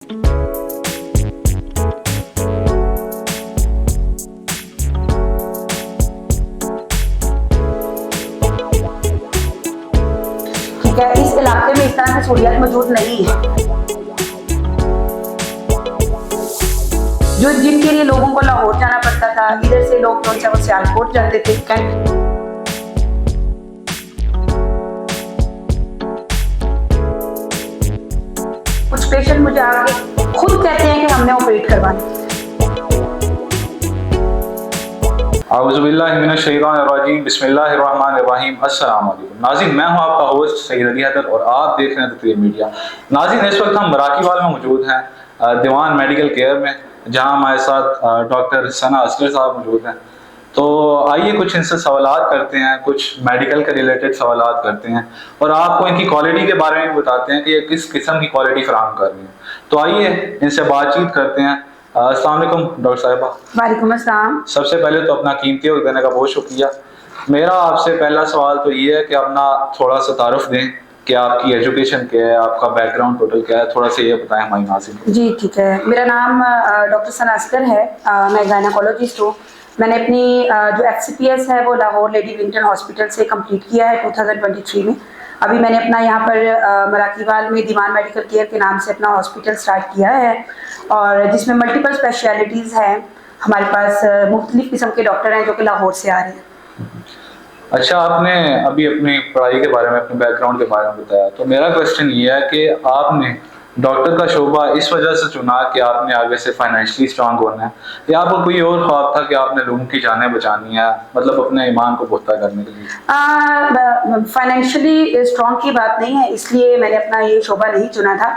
ठीक है, इस इलाके में इस तरह की सहूलियत मौजूद नहीं है जो जिनके लिए लोगों को लाहौर जाना पड़ता था। इधर से लोग जो है वो सियालकोट जाते थे। कुछ पेशेंट मुझे आके खुद कहते हैं कि हमने ऑपरेट करवाना। आऊज़ुबिल्लाहिमिनश्शैतानिर्रजीम बिस्मिल्लाहिर्रहमानिर्रहीम। अस्सलाम वालेकुम नाज़रीन, मैं हूं आपका होस्ट सैयद अली हैदर और आप देख रहे हैं तकरीर मीडिया। नाज़रीन, इस वक्त हम मराकीवाल में मौजूद हैं, दीवान मेडिकल केयर में, जहां हमारे साथ डॉक्टर सना असगर साहब मौजूद हैं। तो आइए कुछ इनसे सवालात करते हैं, कुछ मेडिकल के रिलेटेड सवालात करते हैं और आपको इनकी क्वालिटी के बारे में बताते हैं कि ये किस किस्म की क्वालिटी फराहम कर रही है। तो आइए इनसे बातचीत करते हैं। अस्सलाम वालेकुम डॉक्टर साहिबा। वालेकुम अस्सलाम। सबसे पहले तो अपना कीमती वक्त देने का बहुत शुक्रिया। मेरा आपसे पहला सवाल तो ये है कि अपना थोड़ा सा तारुफ दें कि आपकी एजुकेशन क्या है, आपका बैकग्राउंड टोटल क्या है, थोड़ा सा ये बताएं हमारी नाज़रीन। जी ठीक है, मेरा नाम डॉक्टर सना असगर है। मैं गायनेकोलॉजिस्ट हूँ। मैंने अपनी जो FCPS है वो लाहौर लेडी विंटन हॉस्पिटल से कंप्लीट किया है 2023 में। अभी मैंने अपना यहाँ पर मराकीवाल में दीवान मेडिकल केयर के नाम से अपना हॉस्पिटल स्टार्ट किया है और जिसमें मल्टीपल स्पेशलिटीज़ हैं। हमारे पास मुख्तलिफ किस्म के डॉक्टर हैं जो कि लाहौर से आ रहे हैं। अच्छा, आपने अभी अपनी पढ़ाई के बारे में, अपने बैकग्राउंड के बारे में बताया, तो मेरा क्वेश्चन ये है कि आपने डॉक्टर का शोबा इस वजह से चुना कि आपने आगे से फाइनेंशियली स्ट्रांग होना है, या आपको कोई और ख्वाब था कि आपने लोगों की जानें बचानी है, मतलब अपने ईमान को पुख्ता करने के लिए? फाइनेंशियली स्ट्रांग की बात नहीं है, इसलिए मैंने अपना ये शोबा नहीं चुना था।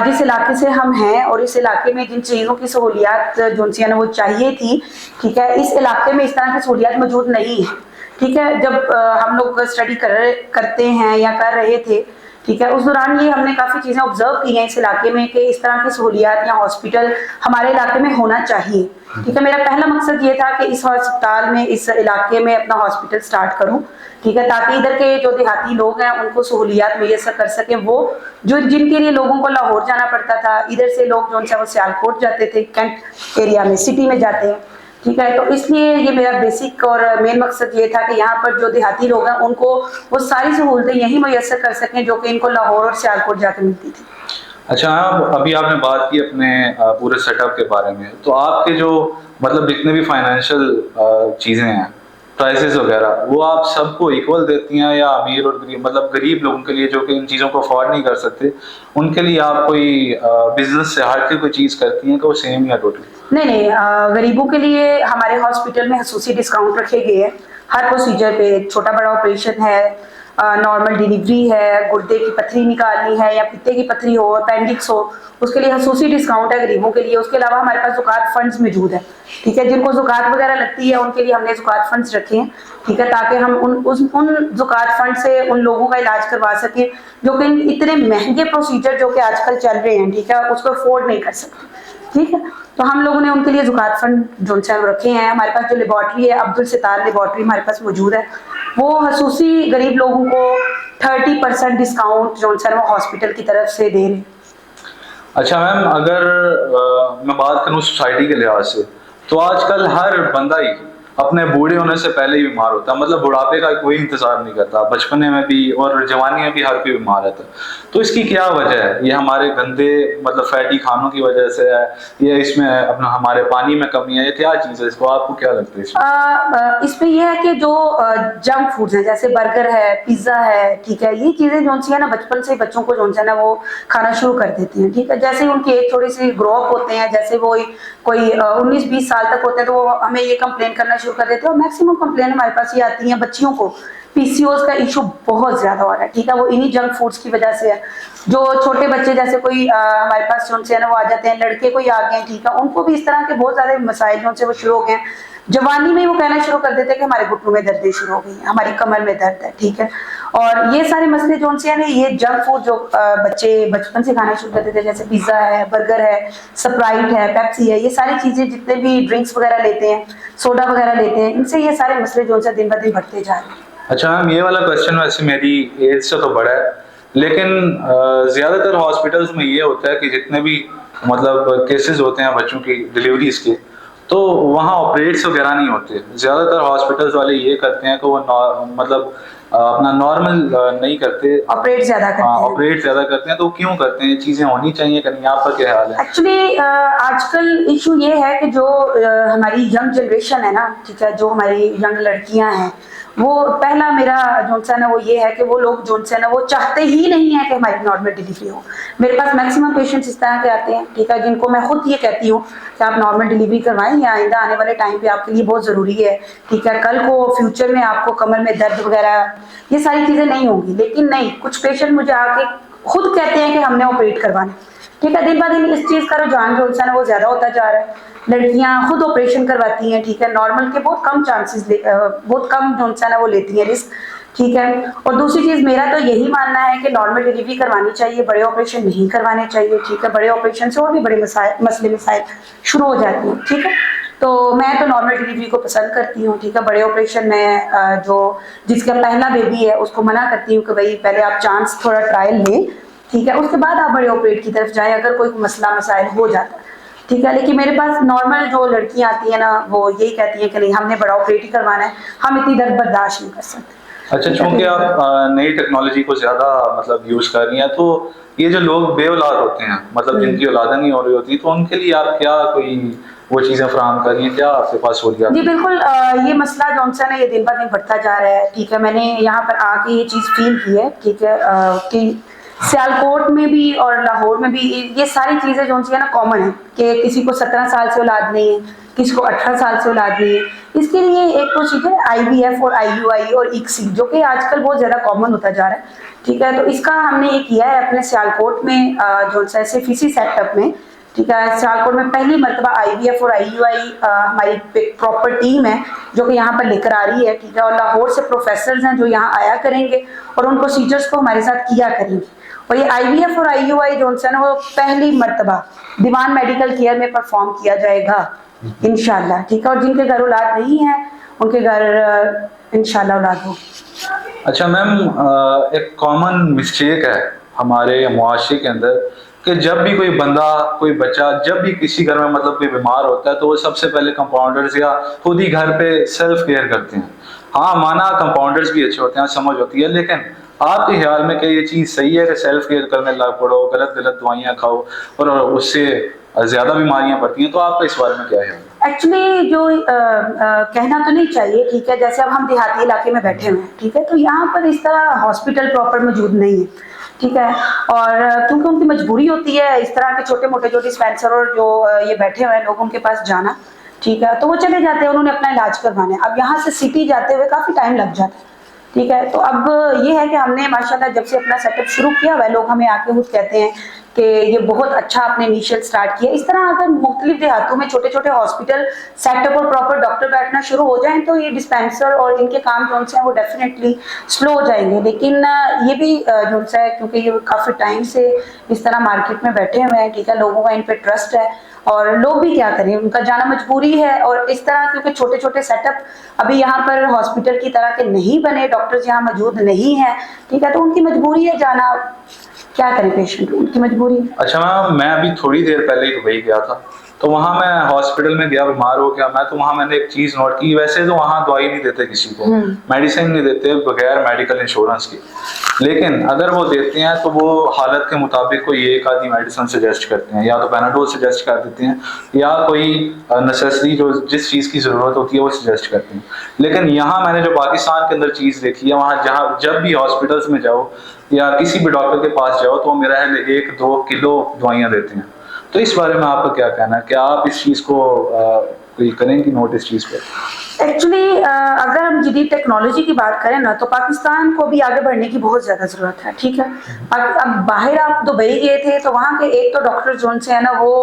जिस इलाके से हम हैं और इस इलाके में जिन चीज़ों की सहूलियात जो सी वो चाहिए थी, ठीक है, इस इलाके में इस तरह की सहूलियात मौजूद नहीं है। ठीक है, जब हम लोग स्टडी करते हैं या कर रहे थे, ठीक है, उस दौरान ये हमने काफ़ी चीज़ें ऑब्जर्व की हैं इस इलाके में कि इस तरह की सहूलियात या हॉस्पिटल हमारे इलाके में होना चाहिए। ठीक है, मेरा पहला मकसद ये था कि इस अस्पताल में, इस इलाके में अपना हॉस्पिटल स्टार्ट करूं, ठीक है, ताकि इधर के जो देहाती लोग हैं उनको सहूलियात मुयस्सर कर सकें। वो जो जिनके लिए लोगों को लाहौर जाना पड़ता था, इधर से लोग जो वो सियालकोट जाते थे, कैंट एरिया में, सिटी में जाते हैं। ठीक है, तो इसलिए ये मेरा बेसिक और मेन मकसद ये था कि यहाँ पर जो देहाती लोग हैं उनको वो सारी सहूलतें यही मुयस्सर कर सकें जो कि इनको लाहौर और सियालकोट जाकर मिलती थी। अच्छा, अभी आपने बात की अपने पूरे सेटअप के बारे में, तो आपके जो मतलब जितने भी फाइनेंशियल चीज़ें हैं, प्राइसेस वगैरह, वो आप सबको इक्वल देती हैं या अमीर और गरीब, मतलब गरीब लोगों के लिए जो कि इन चीज़ों को अफोर्ड नहीं कर सकते, उनके लिए आप कोई बिजनेस से हट के कोई चीज़ करती हैं कि वो सेम या टोटल? नहीं, गरीबों के लिए हमारे हॉस्पिटल में खसूसी डिस्काउंट रखे गए हैं हर प्रोसीजर पे। छोटा बड़ा ऑपरेशन है, नॉर्मल डिलीवरी है, गुर्दे की पथरी निकालनी है या पित्ते की पथरी हो, अपेंडिक्स हो, उसके लिए खसूसी डिस्काउंट है गरीबों के लिए। उसके अलावा हमारे पास ज़ुकात फंड्स मौजूद है। ठीक है, जिनको ज़ुकात वगैरह लगती है उनके लिए हमने ज़ुकात फंड्स रखे हैं। ठीक है, ताकि हम उन ज़ुकात फंड से उन लोगों का इलाज करवा सकें जो कि इतने महंगे प्रोसीजर जो कि आजकल चल रहे हैं, ठीक है, उसको अफोर्ड नहीं कर सकते। ठीक है, तो हम लोगों ने उनके लिए ज़ुकात फंड जो रखे हैं। हमारे पास जो लेबॉर्ट्री है, अब्दुल सितार लेबॉर्ट्री हमारे पास मौजूद है। वो खसूसी गरीब लोगों को 30% डिस्काउंट जो वो हॉस्पिटल की तरफ से दे रहे हैं। अच्छा मैम, अगर मैं बात करूँ सोसाइटी के लिहाज से, तो आजकल हर बंदा ही अपने बूढ़े होने से पहले ही बीमार होता है, मतलब बुढ़ापे का कोई इंतजार नहीं करता। बचपने में भी और जवानी में भी हर कोई बीमार रहता है। तो इसकी क्या वजह है? ये हमारे गंदे मतलब फैटी खानों की वजह से है, या इसमें अपना हमारे पानी में कमी है, या क्या चीज़ है? इसको आपको क्या लगता है इसमें? इसमें यह है कि जो जंक फूड्स हैं, जैसे बर्गर है, पिज्ज़ा है, ठीक है, ये चीज़ें जो सी है ना, बचपन से बच्चों को जो है ना वो खाना शुरू कर देती हैं। ठीक है, जैसे ही उनकी एक थोड़ी सी ग्रो अप होते हैं, जैसे वो कोई 19-20 साल तक होते हैं, तो वो हमें ये कंप्लेन करना शुरू कर देते हैं। और मैक्सिमम कंप्लेन हमारे पास ये आती हैं बच्चियों को, PCOS का इशू बहुत ज्यादा हो रहा है। ठीक है, वो इन्हीं जंक फूड्स की वजह से है। जो छोटे बच्चे जैसे कोई हमारे पास जो है ना वो आ जाते हैं, लड़के कोई आ गए हैं, ठीक है, उनको भी इस तरह के बहुत ज्यादा मसाइल जो से वो शुरू हो गए हैं। जवानी में वो कहना शुरू कर देते हैं कि हमारे घुटनों में दर्द शुरू हो गई है, हमारी कमर में दर्द है। ठीक है, और ये सारे मसले जो से ना, ये जंक फूड जो बच्चे बचपन से खाना शुरू कर देते हैं, जैसे पिज्जा है, बर्गर है, स्प्राइट है, पेप्सी है, ये सारी चीजें, जितने भी ड्रिंक्स वगैरह लेते हैं, सोडा वगैरह लेते हैं, इनसे ये सारे मसले जो दिन ब दिन बढ़ते जा रहे हैं। अच्छा मैम, ये वाला क्वेश्चन वैसे मेरी एज से तो बड़ा है, लेकिन ज़्यादातर हॉस्पिटल्स में ये होता है कि जितने भी मतलब केसेस होते हैं बच्चों की डिलीवरीज के, तो वहाँ ऑपरेट्स वगैरह नहीं होते। ज़्यादातर हॉस्पिटल्स वाले ये करते हैं कि वो मतलब अपना नॉर्मल नहीं करते, ऑपरेट ज्यादा करते हैं। ऑपरेट ज़्यादा करते हैं। तो क्यों करते हैं? चीज़ें होनी चाहिए कि नहीं? आपका क्या ख्याल है? एक्चुअली आजकल इशू ये है कि जो हमारी यंग जनरेशन है ना, ठीक है, जो हमारी यंग लड़कियां हैं, वो पहला मेरा जो सा ना वो ये है कि वो लोग जो सा ना वो चाहते ही नहीं है कि हमारी नॉर्मल डिलीवरी हो। मेरे पास मैक्सिमम पेशेंट्स इस तरह के आते हैं, ठीक है, जिनको मैं खुद ये कहती हूँ कि आप नॉर्मल डिलीवरी करवाएं, या आइंदा आने वाले टाइम पे आपके लिए बहुत ज़रूरी है, ठीक है, कल को फ्यूचर में आपको कमर में दर्द वगैरह ये सारी चीज़ें नहीं होंगी। लेकिन नहीं, कुछ पेशेंट मुझे आके खुद कहते हैं कि हमने ऑपरेट करवाना, ठीक है। दिन ब दिन इस चीज़ का रुझान जो है ना वो ज़्यादा होता जा रहा है। लड़कियां खुद ऑपरेशन करवाती हैं, ठीक है, नॉर्मल के बहुत कम चांसेस, बहुत कम जो है ना वो लेती हैं रिस्क, ठीक है। और दूसरी चीज़ मेरा तो यही मानना है कि नॉर्मल डिलीवरी करवानी चाहिए, बड़े ऑपरेशन नहीं करवाने चाहिए, ठीक है। बड़े ऑपरेशन से और भी बड़े मसले मसाइल शुरू हो जाती हैं, ठीक है। तो मैं तो नॉर्मल डिलीवरी को पसंद करती हूँ, ठीक है। बड़े ऑपरेशन में जो जिसका पहला बेबी है उसको मना करती हूँ कि भाई पहले आप चांस थोड़ा ट्रायल लें, ठीक है, उसके बाद आप बड़े ऑपरेट की तरफ जाएं अगर कोई मसला मसाइल हो जाता है, ठीक है। लेकिन मेरे पास नॉर्मल जो लड़कियां आती हैं ना, वो यही कहती हैं कि नहीं हमने बड़ा ऑपरेट ही करवाना है, हम इतनी दर्द बर्दाश्त नहीं कर सकते। अच्छा, चूंकि आप नई टेक्नोलॉजी को ज़्यादा मतलब यूज़ कर रही हैं, तो ये जो लोग बे औलाद होते हैं, मतलब जिनकी औलादा नहीं हो रही होती, तो उनके लिए आप क्या कोई वो चीज़ें फराहम कर रही हैं? क्या आपके पास सहूलियात? जी बिल्कुल, ये मसला जॉनसन है ये दिन ब दिन बढ़ता जा रहा है, ठीक है। मैंने यहाँ पर आके ये चीज़ फील की है, ठीक है, कि सियालकोट में भी और लाहौर में भी ये सारी चीज़ें जो है ना कॉमन है कि किसी को 17 साल से औलाद नहीं है, किसी को 18 साल से औलाद नहीं है। इसके लिए एक तो चीज़ है IVF और IUI और ICSI, जो कि आजकल बहुत ज़्यादा कॉमन होता जा रहा है, ठीक है। तो इसका हमने ये किया है अपने सियालकोट में जो सा FEC सेटअप में, ठीक है। सियालकोट में पहली मरतबा IVF और IUI हमारी प्रॉपर टीम है जो कि यहाँ पर लेकर आ रही है, ठीक है। और लाहौर से प्रोफेसर्स हैं जो यहाँ आया करेंगे और उन प्रोसीजर्स को हमारे साथ किया करेंगे। और ये IVF और IUI जो है ना वो पहली मरतबा दीवान मेडिकल केयर में परफॉर्म किया जाएगा इंशाल्लाह, ठीक है। और जिनके घर औलाद नहीं है उनके घर इंशाल्लाह औलाद होगी। अच्छा मैम, एक कॉमन मिस्टेक है हमारे मुआशरे के अंदर कि जब भी कोई बंदा, कोई बच्चा, जब भी किसी घर में मतलब कोई बीमार होता है, तो वो सबसे पहले कंपाउंडर्स या खुद ही घर पे सेल्फ केयर करते हैं। हाँ, माना कंपाउंडर्स भी अच्छे होते हैं, समझ होती है, लेकिन आपके ख्याल में क्या ये चीज़ सही है कि सेल्फ केयर करने लग पड़ो, गलत गलत दवाइयाँ खाओ और उससे ज़्यादा बीमारियाँ बढ़ती हैं? तो आपका इस बारे में क्या है? एक्चुअली जो कहना तो नहीं चाहिए, ठीक है। जैसे अब हम देहाती इलाके में बैठे हुए हैं, ठीक है, तो यहाँ पर इस तरह हॉस्पिटल प्रॉपर मौजूद नहीं है, ठीक है। और क्योंकि उनकी मजबूरी होती है इस तरह के छोटे मोटे जो डिस्पेंसर और जो ये बैठे हुए हैं लोग उनके पास जाना, ठीक है, तो वो चले जाते हैं, उन्होंने अपना इलाज करवाना है। अब यहाँ से सिटी जाते हुए काफ़ी टाइम लग जाता है, ठीक है। तो अब ये है कि हमने माशाल्लाह जब से अपना सेटअप शुरू किया हुआ है, लोग हमें आके खुद कहते हैं कि ये बहुत अच्छा आपने इनिशियल स्टार्ट किया। इस तरह अगर मुख्तलिफ देहातों में छोटे छोटे हॉस्पिटल सेटअप और प्रॉपर डॉक्टर बैठना शुरू हो जाएं तो ये डिस्पेंसर और इनके काम जो हैं वो डेफिनेटली स्लो हो जाएंगे। लेकिन ये भी जो है क्योंकि ये काफ़ी टाइम से इस तरह मार्केट में बैठे हुए हैं, ठीक है, लोगों का इन पर ट्रस्ट है और लोग भी क्या करें, उनका जाना मजबूरी है। और इस तरह क्योंकि छोटे छोटे सेटअप अभी यहाँ पर हॉस्पिटल की तरह के नहीं बने, डॉक्टर्स यहाँ मौजूद नहीं है, ठीक है, तो उनकी मजबूरी है जाना, क्या करें, पेशेंट उनकी मजबूरी है। अच्छा मैम, मैं अभी थोड़ी देर पहले ही दुबई गया था, तो वहाँ मैं हॉस्पिटल में गया, बीमार हो गया मैं, तो वहाँ मैंने एक चीज़ नोट की। वैसे तो वहाँ दवाई नहीं देते किसी को, मेडिसिन नहीं देते बगैर मेडिकल इंश्योरेंस के, लेकिन अगर वो देते हैं तो वो हालत के मुताबिक कोई एक आदि मेडिसिन सजेस्ट करते हैं, या तो पैनाडोल सजेस्ट कर देते हैं या कोई नेसेसरी जो जिस चीज़ की ज़रूरत होती है वो सजेस्ट करते हैं। लेकिन यहाँ मैंने जो पाकिस्तान के अंदर चीज़ देखी है, वहाँ जहाँ जब भी हॉस्पिटल्स में जाओ या किसी भी डॉक्टर के पास जाओ तो मेरा है 1-2 किलो दवाइयाँ देते हैं। तो इस बारे में आपका क्या कहना है? क्या आप इस चीज़ को कोई करेंगी नोट इस चीज़ पर? एक्चुअली अगर हम जदीद टेक्नोलॉजी की बात करें ना तो पाकिस्तान को भी आगे बढ़ने की बहुत ज़्यादा ज़रूरत है, ठीक है। अब बाहर आप दुबई गए थे तो वहाँ के एक तो डॉक्टर जो से है ना वो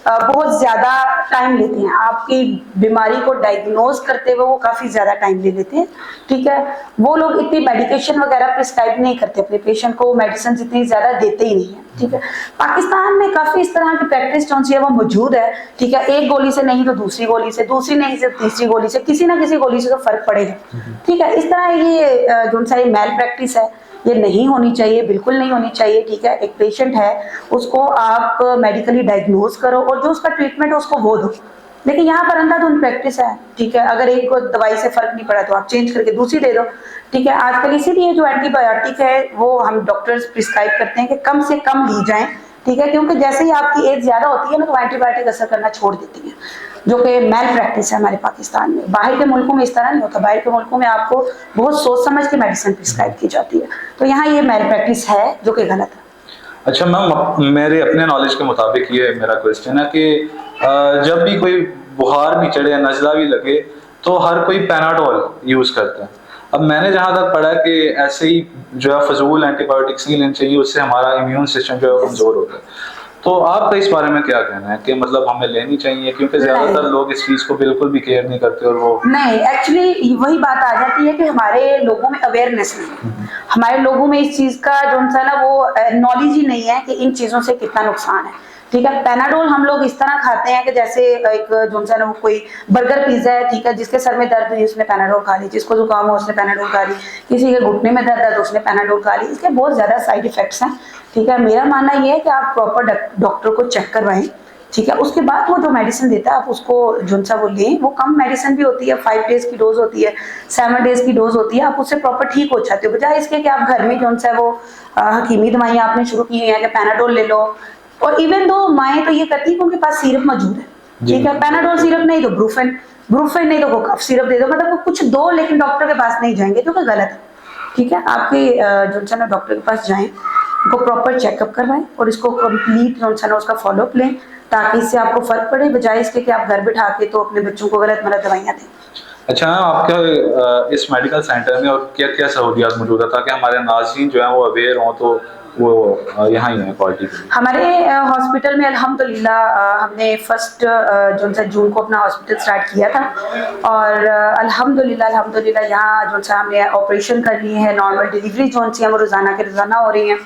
बहुत ज़्यादा टाइम लेते हैं, आपकी बीमारी को डायग्नोज करते हुए वो काफ़ी ज़्यादा टाइम ले लेते हैं, ठीक है। वो लोग इतनी मेडिकेशन वगैरह प्रिस्क्राइब नहीं करते अपने पेशेंट को, मेडिसिन इतनी ज़्यादा देते ही नहीं है, ठीक है। पाकिस्तान में काफ़ी इस तरह की प्रैक्टिस जो है वो मौजूद है, ठीक है। एक गोली से नहीं तो दूसरी गोली से, दूसरी नहीं से तीसरी गोली से, किसी ना किसी गोली से तो फर्क पड़ेगा, ठीक है। इस तरह ये जो सा ये मैल प्रैक्टिस है ये नहीं होनी चाहिए, बिल्कुल नहीं होनी चाहिए। ठीक है, एक पेशेंट है, उसको आप मेडिकली डायग्नोज करो और जो उसका ट्रीटमेंट है उसको वो दो। लेकिन यहाँ पर अंधाधुंध प्रैक्टिस है। ठीक है, अगर एक को दवाई से फर्क नहीं पड़ा तो आप चेंज करके दूसरी दे दो। ठीक है, आजकल इसीलिए जो एंटीबायोटिक है वो हम डॉक्टर्स प्रिस्क्राइब करते हैं कि कम से कम ली जाएं। ठीक है, क्योंकि जैसे ही आपकी एज ज्यादा होती है ना तो एंटीबायोटिक असर करना छोड़ देती है, जो कि मेल प्रैक्टिस है हमारे पाकिस्तान में। बाहर के मुल्कों में इस तरह नहीं होता, बाहर के मुल्कों में आपको बहुत सोच समझ के मेडिसिन प्रिस्क्राइब की जाती है। तो यहाँ ये मेल प्रैक्टिस है जो कि गलत है। अच्छा मैम, मेरे अपने नॉलेज के मुताबिक ये मेरा क्वेश्चन है कि जब भी कोई बुखार भी चढ़े या नज़ला भी लगे तो हर कोई पैनाडोल यूज़ करता है। अब मैंने जहाँ तक पढ़ा कि ऐसे ही जो है फजूल एंटीबायोटिक्स नहीं लेनी चाहिए, उससे हमारा इम्यून सिस्टम जो है कमज़ोर होता है। तो आपका इस बारे में क्या कहना है कि मतलब हमें लेनी चाहिए, क्योंकि ज़्यादातर लोग इस चीज़ को बिल्कुल भी केयर नहीं करते और वो नहीं, एक्चुअली वही बात आ जाती है कि हमारे लोगों में अवेयरनेस नहीं है, हमारे लोगों में इस चीज का जो सा ना वो नॉलेज ही नहीं है कि इन चीजों से कितना नुकसान है। ठीक है, पैनाडोल हम लोग इस तरह खाते हैं कि जैसे एक जो सा ना वो कोई बर्गर पिज्जा है, ठीक है, जिसके सर में दर्द हुई उसने पैनाडोल खा ली, जिसको जुकाम हो उसने पैनाडोल खा ली, किसी के घुटने में दर्द है तो उसने पैनाडोल खा ली। इसके बहुत ज्यादा साइड इफेक्ट्स हैं। ठीक है, मेरा मानना ये है कि आप प्रॉपर डॉक्टर को चेक करवाएं। ठीक है, उसके बाद वो जो मेडिसिन देता है आप उसको जो सा वो लें। वो कम मेडिसिन भी होती है, 5 डेज की डोज होती है, 7 डेज की डोज होती है, आप उससे प्रॉपर ठीक हो जाते हो, बजाय इसके कि आप घर में जो सा वो हकीमी दवाइयाँ आपने शुरू की हैं कि पैनाडोल ले लो। और इवन दो माएँ तो ये करती है कि उनके पास सिरप मौजूद है। ठीक है, पैनाडोल सिरप नहीं तो ब्रूफेन, ब्रूफेन नहीं तो वो कफ सिरप दे दो, मतलब वो कुछ दो लेकिन डॉक्टर के पास नहीं जाएंगे, जो कि गलत है। ठीक है, आपके जो सा ना डॉक्टर के पास जाएं, उनको प्रॉपर चेकअप करवाएं और इसको कंप्लीट जो सा ना उसका फॉलोअप लें, ताकि इससे आपको फर्क पड़े, बजाय इसके कि आप घर बिठा के तो अपने बच्चों को गलत मलत दवाइयाँ दें। अच्छा मैम, आपके इस मेडिकल सेंटर में और क्या क्या सहूलियात मौजूद है ताकि हमारे नाज़रीन जो है वो अवेयर हों, तो वो यहाँ ही है क्वालिटी के लिए? हमारे हॉस्पिटल में अल्हम्दुलिल्लाह हमने फर्स्ट जो सा जून को अपना हॉस्पिटल स्टार्ट किया था और अल्हम्दुलिल्लाह यहाँ जो सा हमने ऑपरेशन कर लिए हैं, नॉर्मल डिलीवरी जो सी हैं वो रोज़ाना के रोज़ाना हो रही हैं।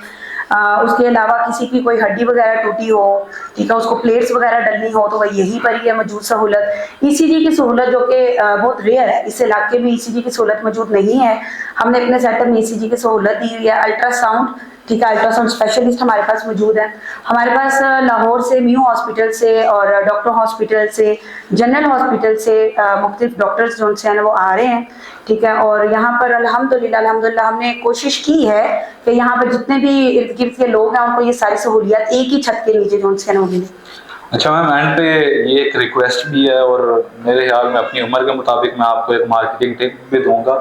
उसके अलावा किसी की कोई हड्डी वगैरह टूटी हो, ठीक है, उसको प्लेट्स वगैरह डलनी हो तो वह यहीं पर ही है मौजूद सहूलत। ईसीजी की सहूलत जो कि बहुत रेयर है, इस इलाके में ईसीजी की सहूलत मौजूद नहीं है, हमने अपने सेटअप में ईसीजी की सहूलत दी हुई है। अल्ट्रासाउंड, ठीक है, अल्ट्रासाउंड स्पेशलिस्ट हमारे पास मौजूद है। हमारे पास लाहौर से म्यू हॉस्पिटल से और डॉक्टर हॉस्पिटल से, जनरल हॉस्पिटल से मुख्तलिफ डॉक्टर्स जो उनसे हैं वो आ रहे हैं। ठीक है, और यहाँ पर अल्हम्दुलिल्लाह हमने कोशिश की है कि यहाँ पर जितने भी इर्द गिर्द के लोग हैं उनको ये सारी सहूलियात एक ही छत के नीचे जो उनसे ना मिले। अच्छा मैम, एंड पे ये एक रिक्वेस्ट भी है और मेरे ख्याल में अपनी उम्र के मुताबिक मैं आपको एक मार्केटिंग टिप भी दूंगा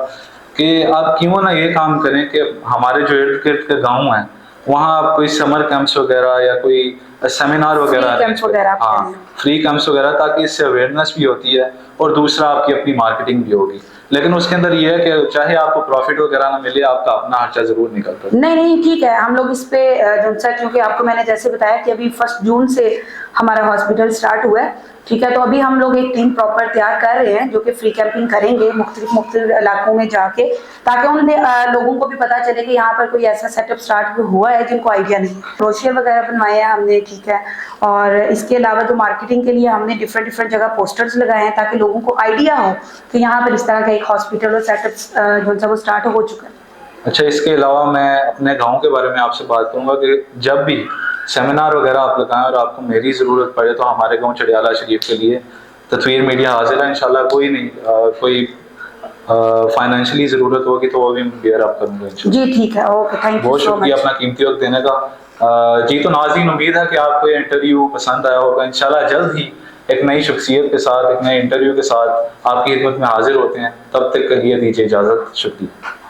कि आप क्यों ना ये काम करें कि हमारे जो इर्द गिर्द के गाँव हैं वहाँ आप कोई समर कैंप्स वगैरह या कोई सेमिनार वगैरह, हाँ फ्री कैंप्स वगैरह, ताकि इससे अवेयरनेस भी होती है और दूसरा आपकी अपनी मार्केटिंग भी होगी। लेकिन उसके अंदर ये है कि चाहे आपको प्रॉफिट वगैरह ना मिले, आपका अपना खर्चा जरूर निकलता है। नहीं, ठीक है, हम लोग इस पे जो सा, क्योंकि आपको मैंने जैसे बताया कि अभी 1 जून से हमारा हॉस्पिटल स्टार्ट हुआ है। ठीक है, तो अभी हम लोग एक टीम प्रॉपर तैयार कर रहे हैं जो कि फ्री कैंपिंग करेंगे मुख्तलिफ इलाकों में जाके, ताकि उन लोगों को भी पता चले कि यहाँ पर कोई ऐसा सेटअप स्टार्ट हुआ है जिनको आइडिया नहीं है। ब्रोशर वगैरह बनवाए हैं हमने, ठीक है, और इसके अलावा जो मार्केटिंग के लिए हमने डिफरेंट जगह पोस्टर्स लगाए हैं ताकि लोगों को आइडिया हो कि यहाँ पर इस तरह का एक हॉस्पिटल और सेटअप जो सा वो स्टार्ट हो चुका है। अच्छा, इसके अलावा मैं अपने गांव के बारे में आपसे बात करूंगा कि जब भी सेमिनार वगैरह आप लगाएं और आपको मेरी ज़रूरत पड़े तो हमारे गांव चढ़ियाला शरीफ के लिए तस्वीर मीडिया हाजिर है इंशाल्लाह। कोई नहीं, कोई फाइनेंशियली ज़रूरत होगी तो वो भी बियर अप करूँगा इंशाल्लाह। जी ठीक है, ओके, थैंक यू। बहुत शुक्रिया अपना कीमती वक्त देने का। जी तो नाज़रीन, उम्मीद है कि आपको ये इंटरव्यू पसंद आया होगा। इंशाल्लाह जल्द ही एक नई शख्सियत के साथ, एक नए इंटरव्यू के साथ आपकी खिदमत में हाजिर होते हैं। तब तक के लिए दीजिए इजाज़त। शुक्रिया।